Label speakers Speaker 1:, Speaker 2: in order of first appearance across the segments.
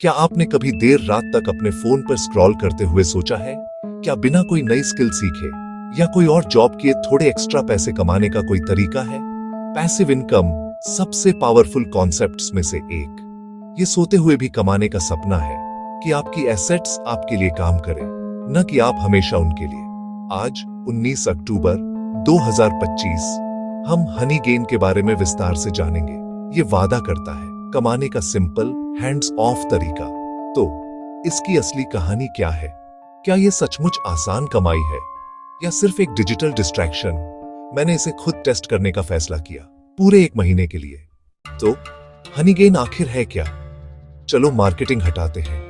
Speaker 1: क्या आपने कभी देर रात तक अपने फोन पर स्क्रॉल करते हुए सोचा है, क्या बिना कोई नई स्किल सीखे या कोई और जॉब किए थोड़े एक्स्ट्रा पैसे कमाने का कोई तरीका है? पैसिव इनकम सबसे पावरफुल कॉन्सेप्ट्स में से एक। ये सोते हुए भी कमाने का सपना है कि आपकी एसेट्स आपके लिए काम करें, न कि आप हमेशा उनके लिए। आज 19 अक्टूबर 2025 हम हनी गेन के बारे में विस्तार से जानेंगे। ये वादा करता है कमाने का सिंपल हैंड्स ऑफ तरीका। तो इसकी असली कहानी क्या है? क्या ये सचमुच आसान कमाई है या सिर्फ एक डिजिटल डिस्ट्रैक्शन? मैंने इसे खुद टेस्ट करने का फैसला किया, पूरे 1 महीने के लिए। तो हनी गेन आखिर है क्या? चलो मार्केटिंग हटाते हैं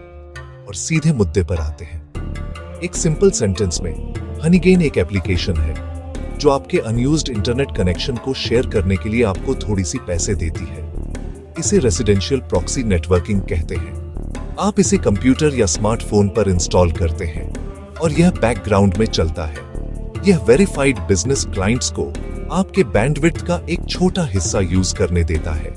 Speaker 1: और सीधे मुद्दे पर आते हैं। एक सिंपल सेंटेंस में, हनी गेन एक एप्लीकेशन है जो आपके अनयूज्ड इंटरनेट कनेक्शन को शेयर करने के लिए आपको थोड़ी सी पैसे देती है। इसे रेसिडेंशियल प्रॉक्सी नेटवर्किंग कहते हैं। आप इसे कंप्यूटर या स्मार्टफोन पर इंस्टॉल करते हैं और यह बैकग्राउंड में चलता है। यह वेरीफाइड बिजनेस क्लाइंट्स को आपके बैंडविड्थ का एक छोटा हिस्सा यूज करने देता है।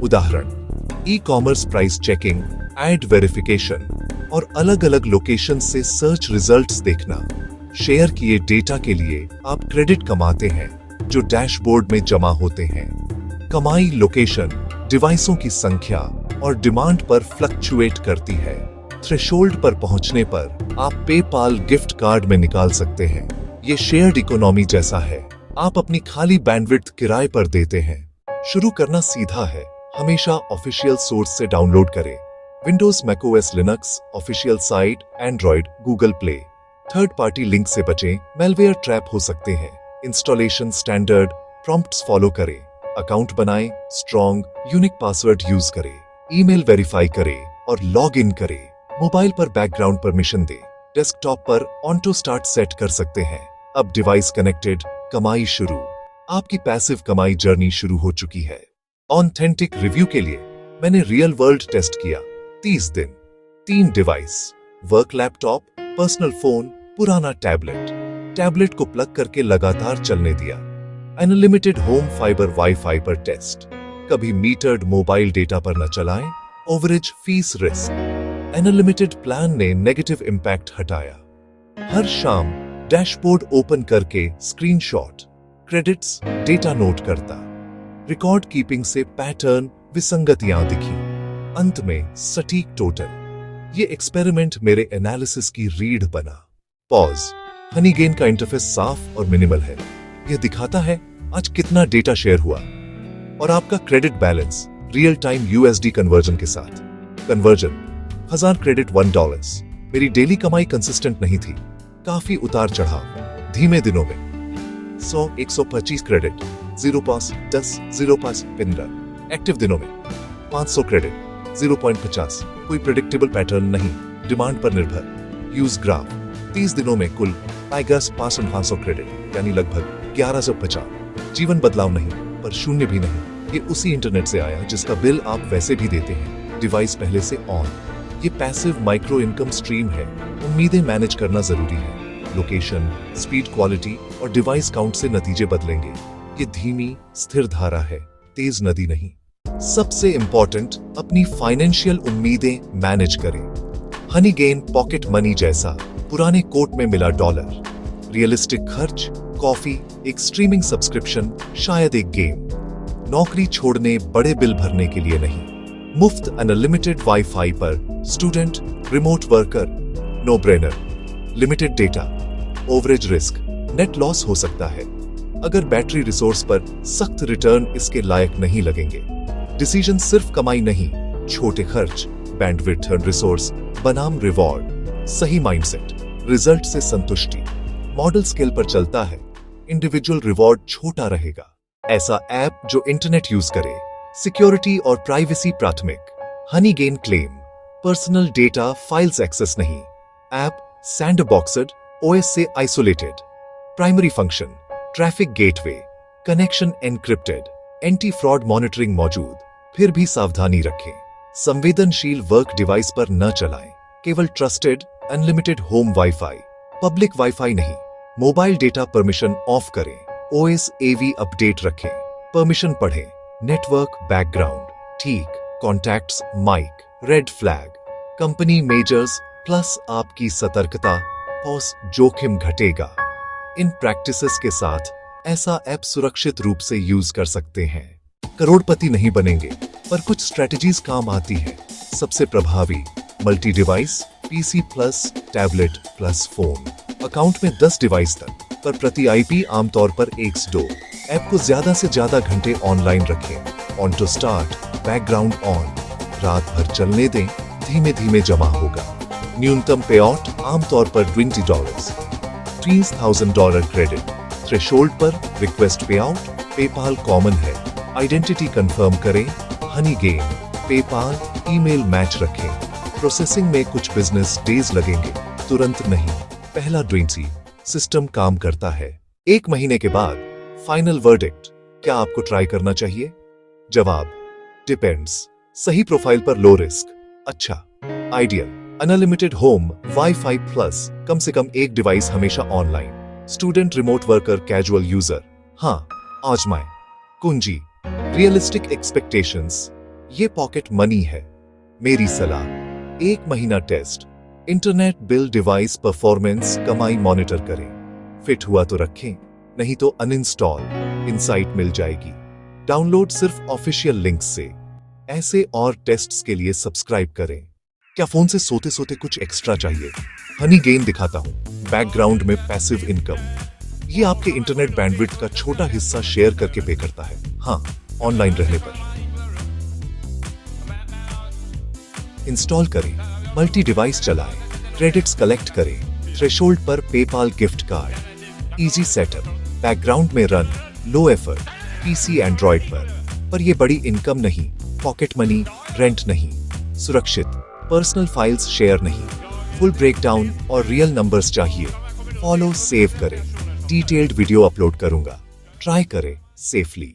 Speaker 1: उदाहरण, e-commerce price checking, ad verification और अलग-अलग लोकेशन से सर्च रिजल्ट्स देखना। शेयर किए डेटा के लिए आप क्रेडिट कमाते हैं जो डैशबोर्ड में जमा होते हैं। कमाई लोकेशन, डिवाइसों की संख्या और डिमांड पर फ्लक्चुएट करती है। थ्रेशोल्ड पर पहुंचने पर आप पेपाल गिफ्ट कार्ड में निकाल सकते हैं। ये शेयर्ड इकोनॉमी जैसा है। आप अपनी खाली बैंडविड्थ किराए पर देते हैं। शुरू करना सीधा है। हमेशा ऑफिशियल सोर्स से डाउनलोड करें। Windows, macOS, Linux, official site, Android, Google Play. Third party link से बचें, मेलवेयर ट्रैप हो सकते हैं। इंस्टॉलेशन स्टैंडर्ड प्रॉम्प्ट्स फॉलो करें। अकाउंट बनाएं, स्ट्रॉन्ग यूनिक पासवर्ड यूज करें। ईमेल वेरीफाई करें और लॉग इन करें। मोबाइल पर बैकग्राउंड परमिशन दें। डेस्कटॉप पर ऑटो स्टार्ट सेट कर सकते हैं। अब डिवाइस कनेक्टेड, कमाई शुरू। आपकी पैसिव कमाई जर्नी शुरू हो चुकी है। ऑथेंटिक रिव्यू के लिए मैंने रियल वर्ल्ड टेस्ट किया। 30 दिन, 3 device, work laptop, personal phone, पुराना टैबलेट। टैबलेट को प्लग करके लगातार चलने दिया। अनलिमिटेड होम फाइबर वाईफाई पर टेस्ट। कभी मीटर्ड मोबाइल डेटा पर न चलाएं। ओवरेज फीस रिस्क। अनलिमिटेड प्लान ने नेगेटिव इंपैक्ट हटाया। हर शाम डैशबोर्ड ओपन करके स्क्रीनशॉट, क्रेडिट्स, डेटा नोट करता। रिकॉर्ड कीपिंग से पैटर्न, विसंगतियां दिखी। अंत में सटीक टोटल। ये एक्सपेरिमेंट मेरे एनालिसिस की रीढ़ बना। पॉज। हनी गेन का इंटरफेस साफ और मिनिमल है। यह दिखाता है आज कितना डेटा शेयर हुआ और आपका credit balance real time USD conversion के साथ। Conversion 1000 credit $1। मेरी डेली कमाई कंसिस्टेंट नहीं थी, काफी उतार चढ़ाव। धीमे दिनों में 100, 125 क्रेडिट, 0 पास 10, 0 पास 15। एक्टिव दिनों में 500 क्रेडिट, 0.50। कोई प्रेडिक्टेबल पैटर्न नहीं, डिमांड पर निर्भर। यूज ग्राफ 30 दिनों में कुल टाइगर्स 500 क्रेडिट, यानी लगभग 1150। जीवन बदलाव नहीं, पर शून्य भी नहीं। ये उसी इंटरनेट से आया जिसका बिल आप वैसे भी देते हैं। डिवाइस पहले से ऑन। ये पैसिव माइक्रो इनकम स्ट्रीम है। उम्मीदें मैनेज करना जरूरी है। लोकेशन, स्पीड, क्वालिटी और डिवाइस काउंट से नतीजे बदलेंगे। ये धीमी स्थिर धारा है, तेज नदी नहीं। सबसे इंपॉर्टेंट, अपनी फाइनेंशियल उम्मीदें मैनेज करें। हनी गेन पॉकेट मनी जैसा, पुराने कोट में मिला $। रियलिस्टिक खर्च, कॉफी, एक स्ट्रीमिंग सब्सक्रिप्शन, शायद एक गेम। नौकरी छोड़ने, बड़े बिल भरने के लिए नहीं। मुफ्त अनलिमिटेड वाईफाई पर student, remote worker, no brainer. Limited data, overage risk, net loss हो सकता है। अगर बैटरी रिसोर्स पर सख्त रिटर्न इसके लायक नहीं लगेंगे। डिसीजन सिर्फ कमाई नहीं, छोटे खर्च, बैंडविड्थ एंड रिसोर्स बनाम रिवॉर्ड। सही माइंडसेट, रिजल्ट से संतुष्टि। मॉडल स्केल पर चलता है, इंडिविजुअल रिवॉर्ड छोटा रहेगा। ऐसा ऐप जो इंटरनेट यूज करे, सिक्योरिटी और प्राइवेसी प्राथमिक। Honeygain claim, personal data files access नहीं। ऐप सैंडबॉक्सड, ओएस से isolated. Primary function, traffic gateway, connection encrypted, anti fraud monitoring मौजूद। फिर भी सावधानी रखें, संवेदनशील वर्क डिवाइस पर न चलाएं। केवल trusted unlimited home wifi, public wifi नहीं। मोबाइल डेटा परमिशन ऑफ करें। ओएस एवी अपडेट रखें। परमिशन पढ़ें। नेटवर्क बैकग्राउंड ठीक, contacts mic, red flag. Company measures plus आपकी सतर्कता और जोखिम घटेगा। इन प्रैक्टिसेस के साथ ऐसा ऐप सुरक्षित रूप से यूज कर सकते हैं। करोड़पति नहीं बनेंगे, पर कुछ स्ट्रेटजीज काम आती है। सबसे प्रभावी multi device, PC plus tablet plus phone. Account में 10 डिवाइस तक, पर प्रति आईपी आमतौर पर 1 से 2। ऐप को ज्यादा से ज्यादा घंटे ऑनलाइन रखें। On to start, background on, रात भर चलने दें, धीमे धीमे जमा होगा। न्यूनतम पे आउट आमतौर पर $20, $30,000 क्रेडिट। थ्रेशोल्ड पर रिक्वेस्ट पे आउट, पेपाल कॉमन है। आइडेंटिटी कंफर्म करें, Honey game, PayPal, email match रखें। प्रोसेसिंग में कुछ बिजनेस डेज लगेंगे, तुरंत नहीं। पहला 20 सिस्टम काम करता है। 1 महीने के बाद फाइनल वर्डिक्ट, क्या आपको ट्राई करना चाहिए? जवाब डिपेंड्स। सही प्रोफाइल पर लो रिस्क। अच्छा, ideal, unlimited home wifi plus कम से कम 1 डिवाइस हमेशा online. Student, remote worker, casual user, हाँ आजमाएं। कुंजी रियलिस्टिक एक्सपेक्टेशंस, ये पॉकेट मनी है। मेरी सलाह 1 महीना test, internet bill, device performance, कमाई मॉनिटर करें। फिट हुआ तो रखें, नहीं तो अनइंस्टॉल। इनसाइट मिल जाएगी। डाउनलोड सिर्फ ऑफिशियल लिंक से। ऐसे और टेस्ट्स के लिए सब्सक्राइब करें। क्या फोन से सोते सोते कुछ एक्स्ट्रा चाहिए? हनी गेन दिखाता हूं, बैकग्राउंड में पैसिव इनकम। ये आपके इंटरनेट बैंडविड्थ का छोटा हिस्सा शेयर करके पे करता है, हाँ, ऑनलाइन रहने पर। इंस्टॉल करें, मल्टी डिवाइस चलाएं, क्रेडिट्स कलेक्ट करें, थ्रेशोल्ड पर PayPal gift card. Easy setup, background में run, low effort, PC Android पर ये बड़ी इनकम नहीं, पॉकेट मनी, रेंट नहीं, सुरक्षित, पर्सनल फाइल्स शेयर नहीं, फुल ब्रेकडाउन और रियल नंबर्स चाहिए। फॉलो, सेव करें, डिटेल्ड वीडियो अपलोड करूंगा, ट्राई करें सेफली।